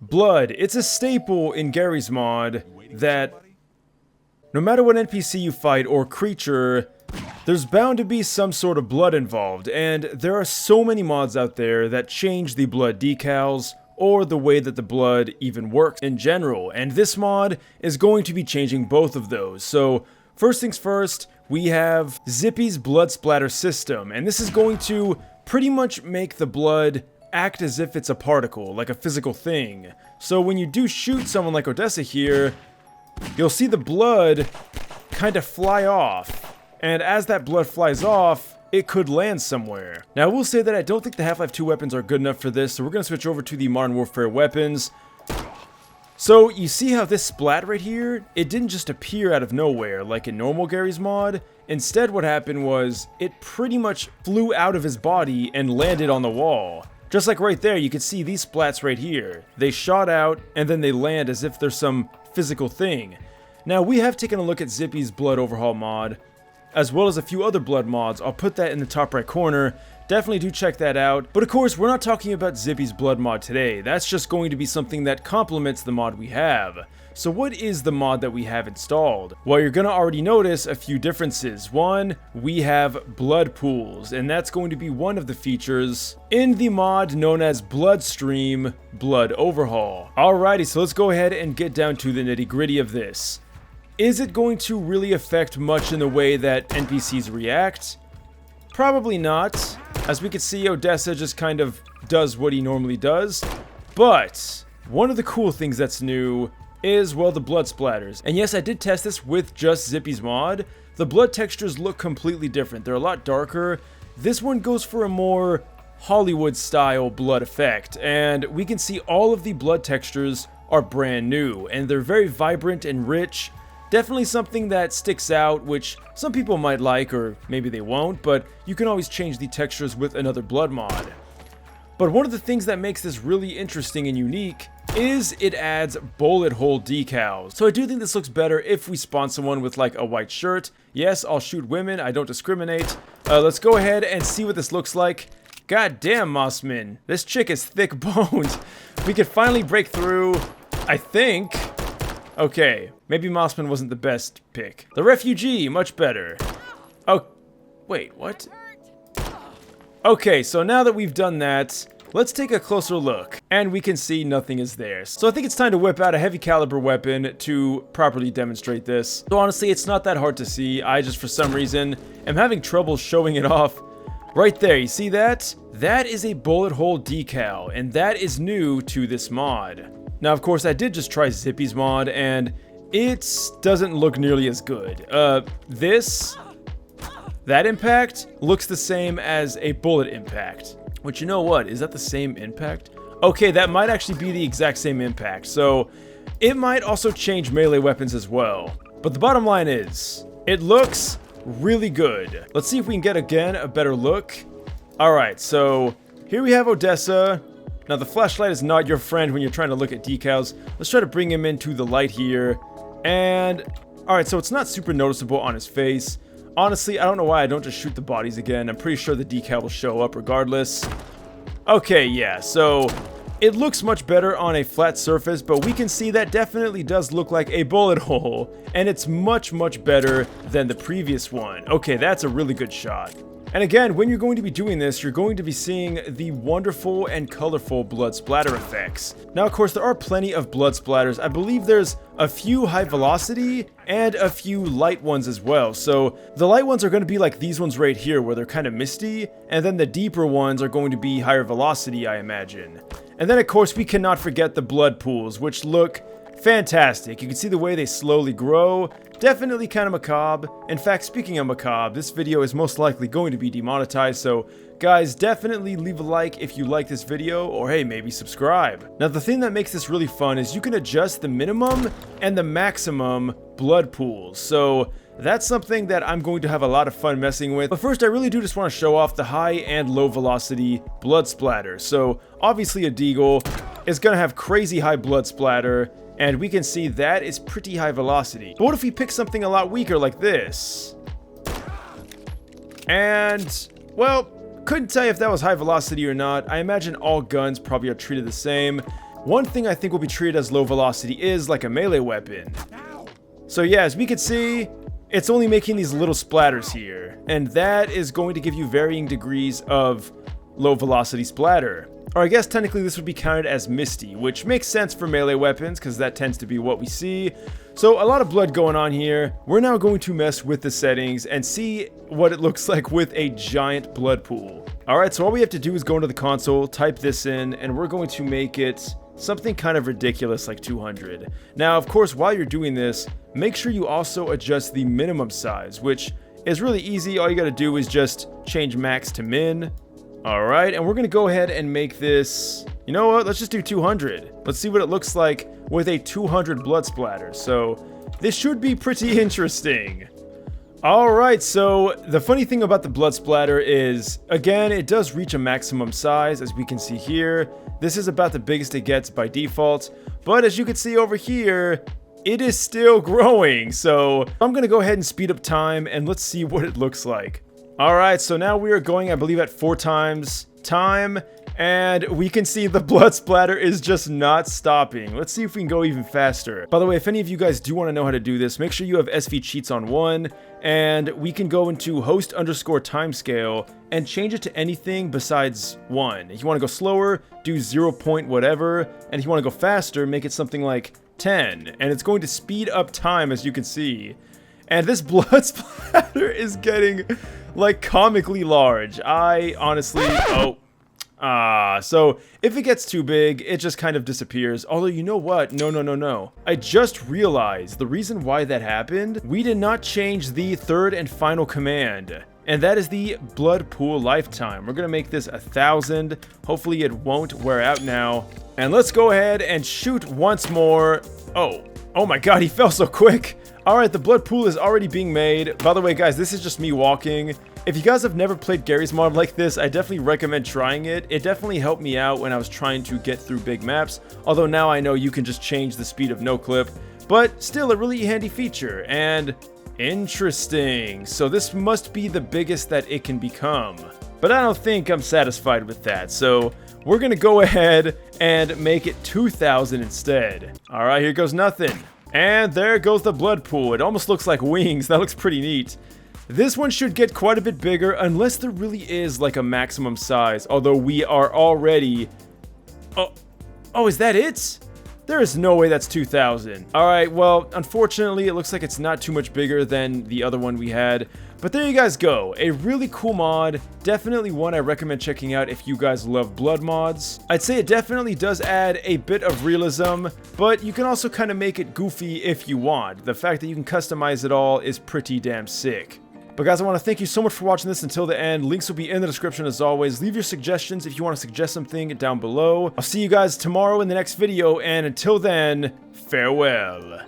Blood. It's a staple in Garry's mod that no matter what NPC you fight or creature, there's bound to be some sort of blood involved, and there are so many mods out there that change the blood decals or the way that the blood even works in general, and this mod is going to be changing both of those. So first things first, we have Zippy's blood splatter system, and this is going to pretty much make the blood act as if it's a particle, like a physical thing. So when you do shoot someone like Odessa here, you'll see the blood kind of fly off, and as that blood flies off, it could land somewhere. Now I will say that I don't think the Half-Life 2 weapons are good enough for this, so we're going to switch over to the Modern Warfare weapons. So you see how this splat right here, it didn't just appear out of nowhere like in normal Garry's mod. Instead what happened was it pretty much flew out of his body and landed on the wall. Just like right there, you can see these splats right here. They shot out and then they land as if there's some physical thing. Now we have taken a look at Zippy's Blood Overhaul mod, as well as a few other blood mods. I'll put that in the top right corner. Definitely do check that out. But of course, we're not talking about Zippy's blood mod today. That's just going to be something that complements the mod we have. So what is the mod that we have installed? Well, you're gonna already notice a few differences. One, we have blood pools, and that's going to be one of the features in the mod known as Bloodstream Blood Overhaul. Alrighty, so let's go ahead and get down to the nitty-gritty of this. Is it going to really affect much in the way that NPCs react? Probably not. As we can see, Odessa just kind of does what he normally does. But one of the cool things that's new is, well, the blood splatters. And yes, I did test this with just Zippy's mod. The blood textures look completely different. They're a lot darker. This one goes for a more Hollywood-style blood effect. And we can see all of the blood textures are brand new. And they're very vibrant and rich. Definitely something that sticks out, which some people might like, or maybe they won't, but you can always change the textures with another blood mod. But one of the things that makes this really interesting and unique is it adds bullet hole decals. So I do think this looks better if we spawn someone with like a white shirt. Yes, I'll shoot women, I don't discriminate. Let's go ahead and see what this looks like. God damn, Mossman, this chick is thick boned. We could finally break through, I think. Okay, maybe Mossman wasn't the best pick. The refugee, much better. Oh, wait, what? Okay, so now that we've done that, let's take a closer look. And we can see nothing is there. So I think it's time to whip out a heavy caliber weapon to properly demonstrate this. So honestly, it's not that hard to see. I just, for some reason, am having trouble showing it off. Right there, you see that? That is a bullet hole decal, and that is new to this mod. Now, of course, I did just try Zippy's mod, and it doesn't look nearly as good. That impact looks the same as a bullet impact. Which, you know what? Is that the same impact? Okay, that might actually be the exact same impact. So, it might also change melee weapons as well. But the bottom line is, it looks really good. Let's see if we can get, again, a better look. Alright, so here we have Odessa. Now, the flashlight is not your friend when you're trying to look at decals. Let's try to bring him into the light here. And, alright, so it's not super noticeable on his face. Honestly, I don't know why I don't just shoot the bodies again. I'm pretty sure the decal will show up regardless. Okay, yeah, so it looks much better on a flat surface, but we can see that definitely does look like a bullet hole. And it's much, much better than the previous one. Okay, that's a really good shot. And again, when you're going to be doing this, you're going to be seeing the wonderful and colorful blood splatter effects. Now, of course, there are plenty of blood splatters. I believe there's a few high velocity and a few light ones as well. So the light ones are going to be like these ones right here, where they're kind of misty, and then the deeper ones are going to be higher velocity, I imagine. And then, of course, we cannot forget the blood pools, which look fantastic. You can see the way they slowly grow. Definitely kind of macabre. In fact, speaking of macabre, this video is most likely going to be demonetized, so guys, definitely leave a like if you like this video, or hey, maybe subscribe. Now, the thing that makes this really fun is you can adjust the minimum and the maximum blood pools. So that's something that I'm going to have a lot of fun messing with. But first, I really do just want to show off the high and low velocity blood splatter. So obviously a deagle is going to have crazy high blood splatter, and we can see that is pretty high velocity. But what if we pick something a lot weaker like this? And, well, couldn't tell you if that was high velocity or not. I imagine all guns probably are treated the same. one thing I think will be treated as low velocity is like a melee weapon. So yeah, as we can see, it's only making these little splatters here, and that is going to give you varying degrees of low velocity splatter. Or I guess technically this would be counted as misty, which makes sense for melee weapons because that tends to be what we see. So a lot of blood going on here. We're now going to mess with the settings and see what it looks like with a giant blood pool. Alright, so all we have to do is go into the console, type this in, and we're going to make it something kind of ridiculous like 200. Now, of course, while you're doing this, make sure you also adjust the minimum size, which is really easy. All you gotta do is just change max to min. Alright, and we're gonna go ahead and make this, you know what, let's just do 200. Let's see what it looks like with a 200 blood splatter. So this should be pretty interesting. Alright, so the funny thing about the blood splatter is, again, it does reach a maximum size, as we can see here. This is about the biggest it gets by default, but as you can see over here, it is still growing. So I'm gonna go ahead and speed up time, and let's see what it looks like. Alright, so now we are going, I believe, at 4 times time, and we can see the blood splatter is just not stopping. Let's see if we can go even faster. By the way, if any of you guys do want to know how to do this, make sure you have SV cheats on 1, and we can go into host_timescale and change it to anything besides 1. If you want to go slower, do 0 point whatever, and if you want to go faster, make it something like 10, and it's going to speed up time, as you can see. And this blood splatter is getting, like, comically large. I honestly... so if it gets too big, it just kind of disappears. Although, you know what? No. I just realized the reason why that happened. We did not change the third and final command. And that is the blood pool lifetime. We're going to make this 1,000. Hopefully it won't wear out now. And let's go ahead and shoot once more. Oh my god, he fell so quick. Alright, the blood pool is already being made. By the way, guys, this is just me walking. If you guys have never played Garry's mod like this, I definitely recommend trying it. It definitely helped me out when I was trying to get through big maps. Although now I know you can just change the speed of no clip. But still a really handy feature. And interesting. So this must be the biggest that it can become. But I don't think I'm satisfied with that. So we're going to go ahead and make it 2,000 instead. Alright, here goes nothing. And there goes the blood pool. It almost looks like wings. That looks pretty neat. This one should get quite a bit bigger unless there really is like a maximum size. Although we are already... Oh, is that it? There is no way that's 2,000. Alright, well, unfortunately, it looks like it's not too much bigger than the other one we had. But there you guys go. A really cool mod. Definitely one I recommend checking out if you guys love blood mods. I'd say it definitely does add a bit of realism, but you can also kind of make it goofy if you want. The fact that you can customize it all is pretty damn sick. But guys, I want to thank you so much for watching this until the end. Links will be in the description as always. Leave your suggestions if you want to suggest something down below. I'll see you guys tomorrow in the next video, and until then, farewell.